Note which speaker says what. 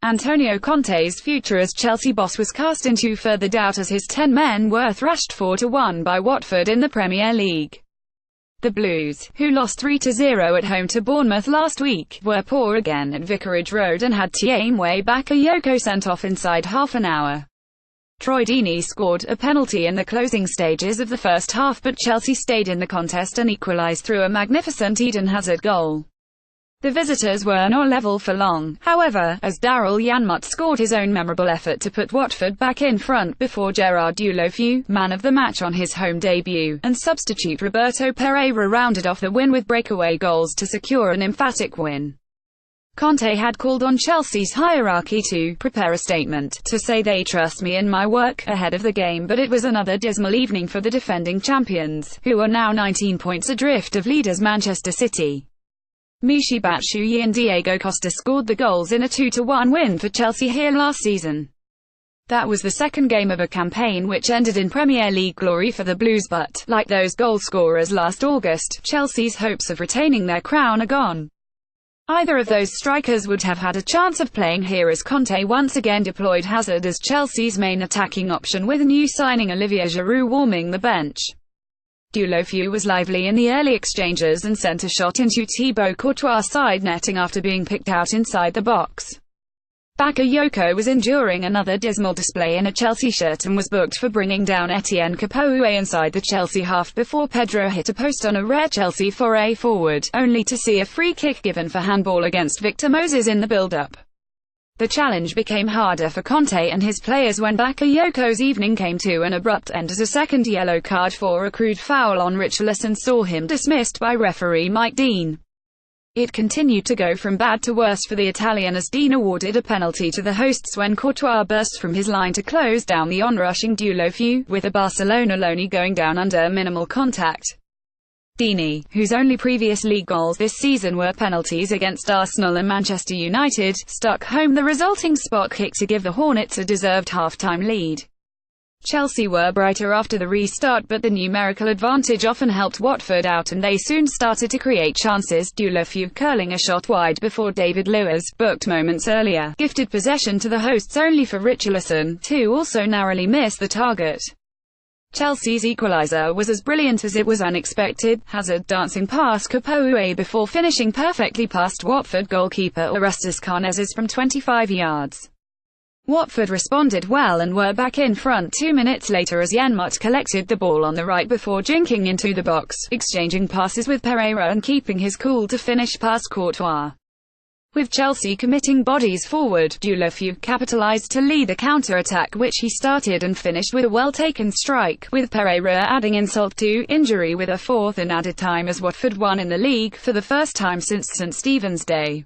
Speaker 1: Antonio Conte's future as Chelsea boss was cast into further doubt as his 10 men were thrashed 4-1 by Watford in the Premier League. The Blues, who lost 3-0 at home to Bournemouth last week, were poor again at Vicarage Road and had Tiemoue Bakayoko sent off inside half an hour. Deeney scored a penalty in the closing stages of the first half, but Chelsea stayed in the contest and equalised through a magnificent Eden Hazard goal. The visitors were not level for long, however, as Daryl Janmaat scored his own memorable effort to put Watford back in front before Gerard Deulofeu, man of the match on his home debut, and substitute Roberto Pereyra rounded off the win with breakaway goals to secure an emphatic win. Conte had called on Chelsea's hierarchy to prepare a statement, to say they trust me in my work, ahead of the game, but it was another dismal evening for the defending champions, who are now 19 points adrift of leaders Manchester City. Michy, Batshuayi and Diego Costa scored the goals in a 2-1 win for Chelsea here last season. That was the second game of a campaign which ended in Premier League glory for the Blues, but, like those goal scorers last August, Chelsea's hopes of retaining their crown are gone. Either of those strikers would have had a chance of playing here, as Conte once again deployed Hazard as Chelsea's main attacking option, with new signing Olivier Giroud warming the bench. Deulofeu was lively in the early exchanges and sent a shot into Thibaut Courtois' side netting after being picked out inside the box. Bakayoko was enduring another dismal display in a Chelsea shirt and was booked for bringing down Etienne Capoue inside the Chelsea half before Pedro hit a post on a rare Chelsea foray forward, only to see a free kick given for handball against Victor Moses in the build-up. The challenge became harder for Conte and his players when Bakayoko's evening came to an abrupt end as a second yellow card for a crude foul on Richarlison saw him dismissed by referee Mike Dean. It continued to go from bad to worse for the Italian as Dean awarded a penalty to the hosts when Courtois burst from his line to close down the onrushing Deulofeu, with a Barcelona loanee going down under minimal contact. Deeney, whose only previous league goals this season were penalties against Arsenal and Manchester United, stuck home the resulting spot kick to give the Hornets a deserved half-time lead. Chelsea were brighter after the restart, but the numerical advantage often helped Watford out and they soon started to create chances, Deulofeu curling a shot wide before David Luiz, booked moments earlier, gifted possession to the hosts only for Richarlison, to also narrowly miss the target. Chelsea's equaliser was as brilliant as it was unexpected, Hazard dancing past Capoue before finishing perfectly past Watford goalkeeper Orestes Carnezes from 25 yards. Watford responded well and were back in front 2 minutes later as Janmaat collected the ball on the right before jinking into the box, exchanging passes with Pereyra and keeping his cool to finish past Courtois. With Chelsea committing bodies forward, Deulofeu capitalised to lead the counter-attack which he started and finished with a well-taken strike, with Pereyra adding insult to injury with a fourth in added time as Watford won in the league for the first time since St Stephen's Day.